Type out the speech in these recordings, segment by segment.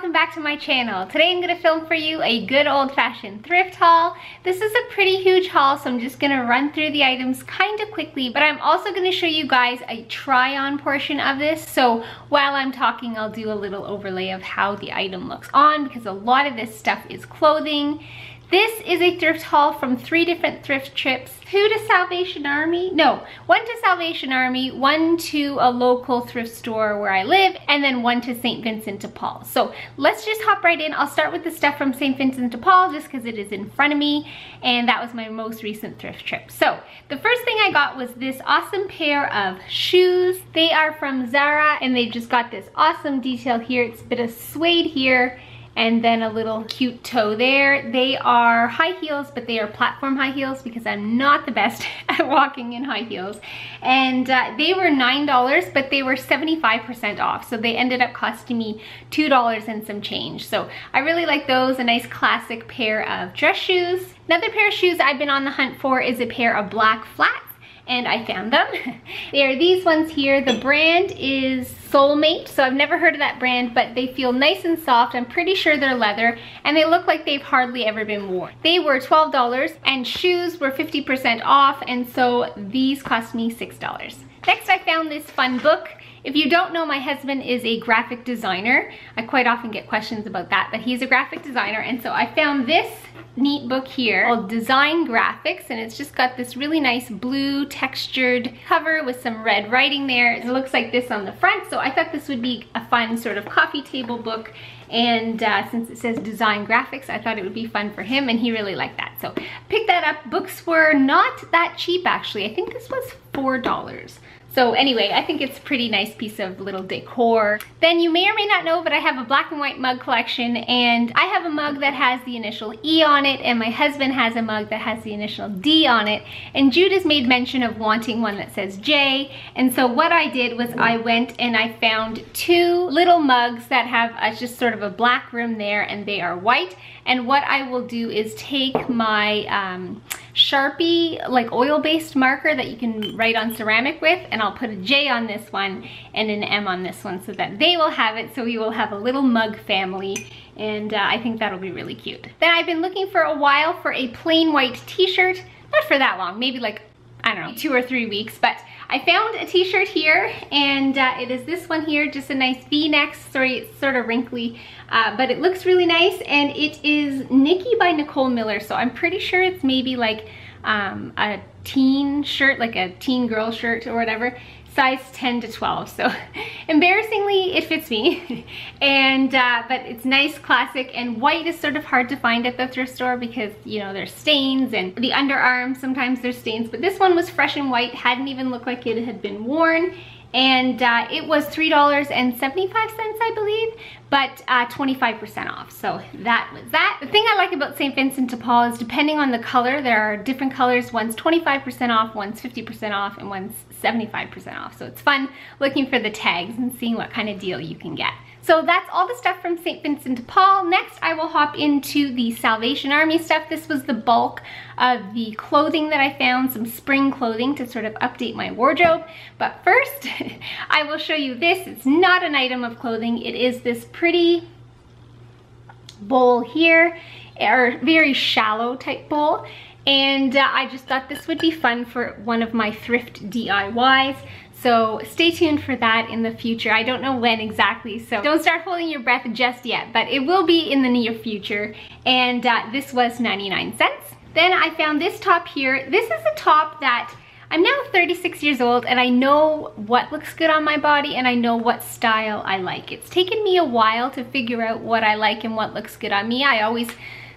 welcome back to my channel. Today I'm going to film for you a good old-fashioned thrift haul. This is a pretty huge haul, so I'm just going to run through the items kind of quickly, but I'm also going to show you guys a try-on portion of this. So while I'm talking, I'll do a little overlay of how the item looks on, because a lot of this stuff is clothing. This is a thrift haul from 3 different thrift trips. 2 to Salvation Army, no, 1 to Salvation Army, 1 to a local thrift store where I live, and then 1 to St. Vincent de Paul. So let's just hop right in. I'll start with the stuff from St. Vincent de Paul just because it is in front of me, and that was my most recent thrift trip. So the first thing I got was this awesome pair of shoes. They are from Zara, and they've just got this awesome detail here. It's a bit of suede here, and then a little cute toe there. They are high heels, but they are platform high heels because I'm not the best at walking in high heels. And they were $9, but they were 75% off. So they ended up costing me $2 and some change. So I really like those, a nice classic pair of dress shoes. Another pair of shoes I've been on the hunt for is a pair of black flats, and I found them. They are these ones here. The brand is Soulmate, so I've never heard of that brand, but they feel nice and soft. I'm pretty sure they're leather, and they look like they've hardly ever been worn. They were $12, and shoes were 50% off, and so these cost me $6. Next, I found this fun book. If you don't know, my husband is a graphic designer. I quite often get questions about that, but he's a graphic designer, and so I found this neat book here called Design Graphics, and it's just got this really nice blue textured cover with some red writing there. It looks like this on the front, so I thought this would be a fun sort of coffee table book, and since it says Design Graphics, I thought it would be fun for him, and he really liked that. So picked that up. Books were not that cheap, actually. I think this was $4. So anyway, I think it's a pretty nice piece of little decor. Then you may or may not know, but I have a black and white mug collection, and I have a mug that has the initial E on it, and my husband has a mug that has the initial D on it, and Jude has made mention of wanting one that says J, and so what I did was I went and I found 2 little mugs that have just sort of a black rim there, and they are white, and what I will do is take my Sharpie, like oil-based marker that you can write on ceramic with, and I'll put a J on this one and an M on this one so that they will have it, so we will have a little mug family, and I think that'll be really cute. Then I've been looking for a while for a plain white t-shirt, not for that long, maybe like, I don't know, 2 or 3 weeks, but I found a t-shirt here, and it is this one here, just a nice V-neck. Sorry, it's sort of wrinkly, but it looks really nice, and it is Nikki by Nicole Miller, so I'm pretty sure it's maybe like a teen shirt, like a teen girl shirt or whatever, size 10 to 12, so embarrassingly it fits me. And but it's nice, classic, and white is sort of hard to find at the thrift store because, you know, there's stains, and the underarms, sometimes there's stains, but this one was fresh and white, hadn't even looked like it had been worn, and it was $3.75, I believe, but 25% off, so that was that. The thing I like about St. Vincent de Paul is depending on the color, there are different colors. One's 25% off, one's 50% off, and one's 75% off, so it's fun looking for the tags and seeing what kind of deal you can get. So that's all the stuff from St. Vincent de Paul. Next, I will hop into the Salvation Army stuff. This was the bulk of the clothing that I found, some spring clothing to sort of update my wardrobe. But first, I will show you this. It's not an item of clothing. It is this pretty bowl here, or very shallow type bowl. And I just thought this would be fun for one of my thrift DIYs. So stay tuned for that in the future. I don't know when exactly, so don't start holding your breath just yet, but it will be in the near future. And this was 99 cents. Then I found this top here. This is a top that I'm now 36 years old, and I know what looks good on my body, and I know what style I like. It's taken me a while to figure out what I like and what looks good on me. I always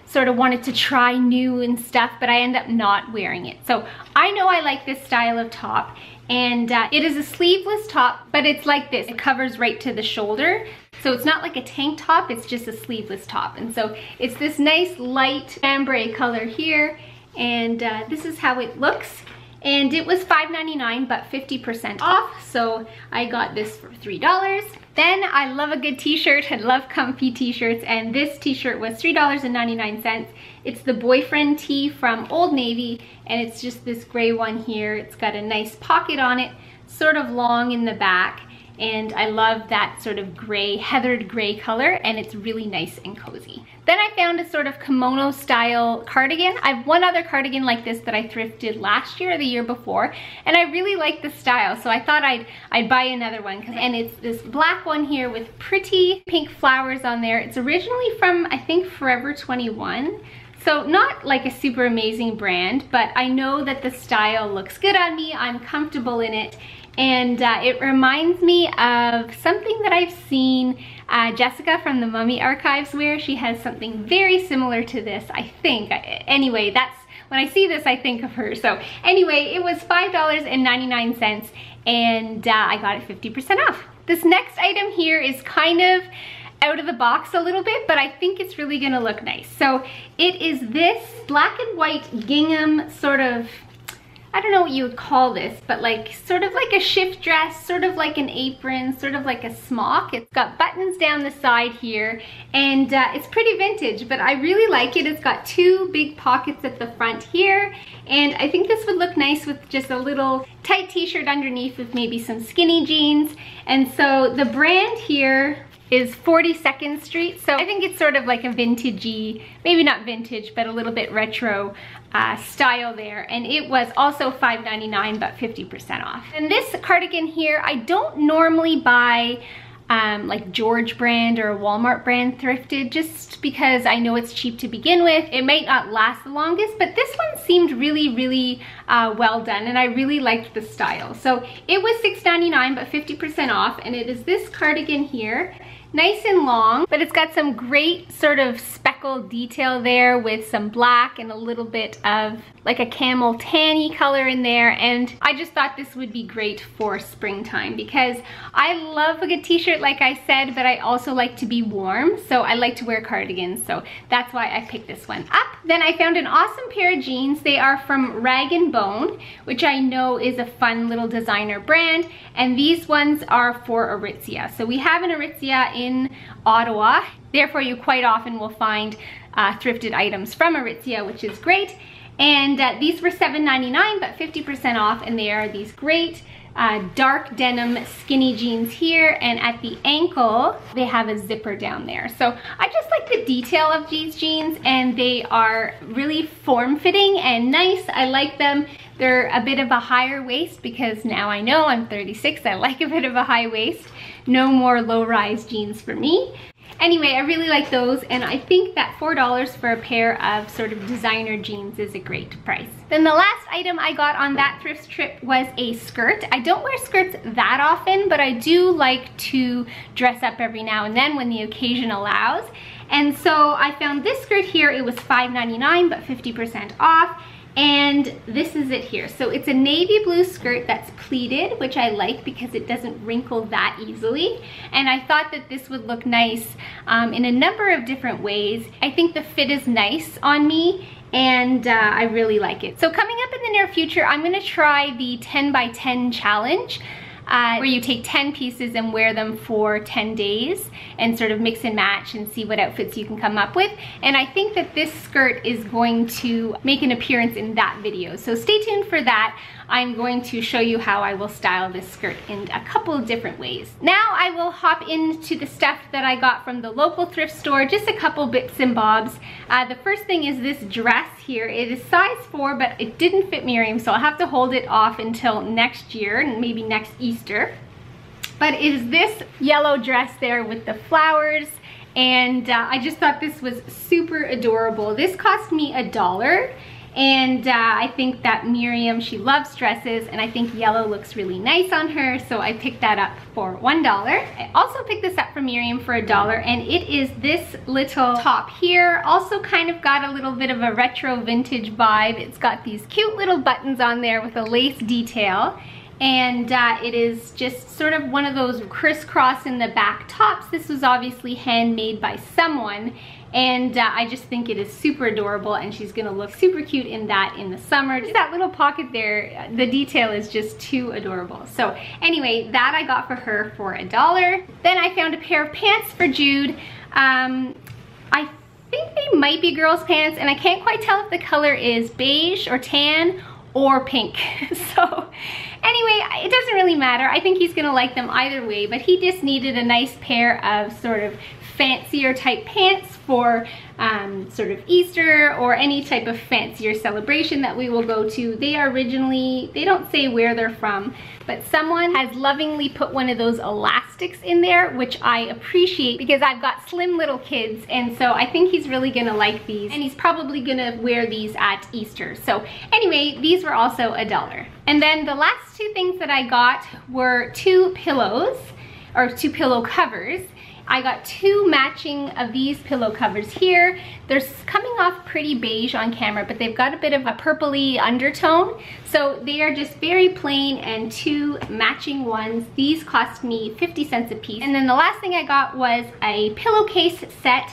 sort of wanted to try new and stuff, but I end up not wearing it. So I know I like this style of top, and it is a sleeveless top, but it's like this. It covers right to the shoulder. So it's not like a tank top, it's just a sleeveless top. And so it's this nice light ombre color here, and this is how it looks. And it was $5.99, but 50% off, so I got this for $3. Then I love a good t-shirt. I love comfy t-shirts, and this t-shirt was $3.99. It's the boyfriend tee from Old Navy, and it's just this gray one here. It's got a nice pocket on it, sort of long in the back, and I love that sort of gray, heathered gray color, and it's really nice and cozy. Then I found a sort of kimono style cardigan. I have one other cardigan like this that I thrifted last year or the year before, and I really like the style, so I thought I'd buy another one. And it's this black one here with pretty pink flowers on there. It's originally from, I think, Forever 21. So not like a super amazing brand, but I know that the style looks good on me. I'm comfortable in it. And it reminds me of something that I've seen Jessica from the Mummy Archives wear. She has something very similar to this, I think. Anyway, that's when I see this, I think of her. So anyway, it was $5.99, and I got it 50% off. This next item here is kind of out of the box a little bit, but I think it's really gonna look nice. So it is this black and white gingham sort of, I don't know what you would call this, but like sort of like a shift dress, sort of like an apron, sort of like a smock. It's got buttons down the side here, and it's pretty vintage, but I really like it. It's got two big pockets at the front here, and I think this would look nice with just a little tight t-shirt underneath with maybe some skinny jeans. And so the brand here is 42nd Street. So I think it's sort of like a vintagey, maybe not vintage, but a little bit retro style there. And it was also $5.99, but 50% off. And this cardigan here, I don't normally buy like George brand or Walmart brand thrifted, just because I know it's cheap to begin with. It might not last the longest, but this one seemed really well done, and I really liked the style. So it was $6.99, but 50% off, and it is this cardigan here. Nice and long, but it's got some great sort of speckled detail there with some black and a little bit of like a camel tanny color in there. And I just thought this would be great for springtime because I love a good t-shirt, like I said, but I also like to be warm. So I like to wear cardigans. So that's why I picked this one up. Then I found an awesome pair of jeans. They are from Rag & Bone, which I know is a fun little designer brand. And these ones are for Aritzia. So we have an Aritzia in Ottawa. Therefore, you quite often will find thrifted items from Aritzia, which is great. And these were $7.99, but 50% off. And they are these great dark denim skinny jeans here. And at the ankle, they have a zipper down there. So I just like the detail of these jeans, and they are really form-fitting and nice. I like them. They're a bit of a higher waist because now I know I'm 36. I like a bit of a high waist. No more low-rise jeans for me. Anyway, I really like those, and I think that $4 for a pair of sort of designer jeans is a great price. Then the last item I got on that thrift trip was a skirt. I don't wear skirts that often, but I do like to dress up every now and then when the occasion allows. And so I found this skirt here. It was $5.99, but 50% off. And this is it here. So it's a navy blue skirt that's pleated, which I like because it doesn't wrinkle that easily. And I thought that this would look nice in a number of different ways. I think the fit is nice on me, and I really like it. So coming up in the near future, I'm gonna try the 10 by 10 challenge. Where you take 10 pieces and wear them for 10 days and sort of mix and match and see what outfits you can come up with. And I think that this skirt is going to make an appearance in that video. So stay tuned for that. I'm going to show you how I will style this skirt in a couple of different ways. Now I will hop into the stuff that I got from the local thrift store, just a couple bits and bobs. The first thing is this dress here. It is size 4, but it didn't fit Miriam, so I'll have to hold it off until next year, and maybe next Easter. But it is this yellow dress there with the flowers, and I just thought this was super adorable. This cost me $1. And I think that Miriam, she loves dresses, and I think yellow looks really nice on her, so I picked that up for $1. I also picked this up from Miriam for $1, and it is this little top here. Also kind of got a little bit of a retro vintage vibe. It's got these cute little buttons on there with a lace detail. And it is just sort of one of those crisscross in the back tops. This was obviously handmade by someone, and I just think it is super adorable, and she's gonna look super cute in that in the summer. Just that little pocket there, the detail is just too adorable. So anyway, that I got for her for $1. Then I found a pair of pants for Jude. I think they might be girls' pants, and I can't quite tell if the color is beige or tan or pink. So anyway, it doesn't really matter. I think he's gonna like them either way, but he just needed a nice pair of sort of fancier type pants for sort of Easter or any type of fancier celebration that we will go to. They are originally, they don't say where they're from, but someone has lovingly put one of those elastics in there, which I appreciate because I've got slim little kids, and so I think he's really gonna like these, and he's probably gonna wear these at Easter. So anyway, these were also $1. And then the last two things that I got were 2 pillows, or 2 pillow covers. I got 2 matching of these pillow covers here. They're coming off pretty beige on camera, but they've got a bit of a purpley undertone. So they are just very plain, and 2 matching ones. These cost me 50 cents a piece. And then the last thing I got was a pillowcase set,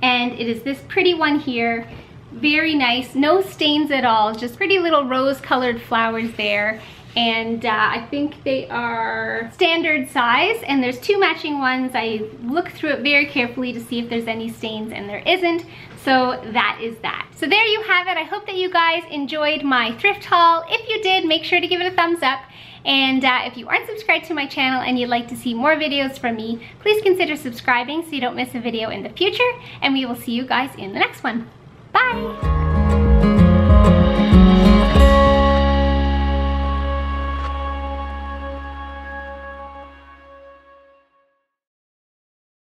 and it is this pretty one here. Very nice, no stains at all, just pretty little rose colored flowers there. And I think they are standard size, and there's 2 matching ones. I looked through it very carefully to see if there's any stains, and there isn't. So that is that. So there you have it. I hope that you guys enjoyed my thrift haul. If you did, make sure to give it a thumbs up. And if you aren't subscribed to my channel and you'd like to see more videos from me, please consider subscribing so you don't miss a video in the future. And we will see you guys in the next one. Bye!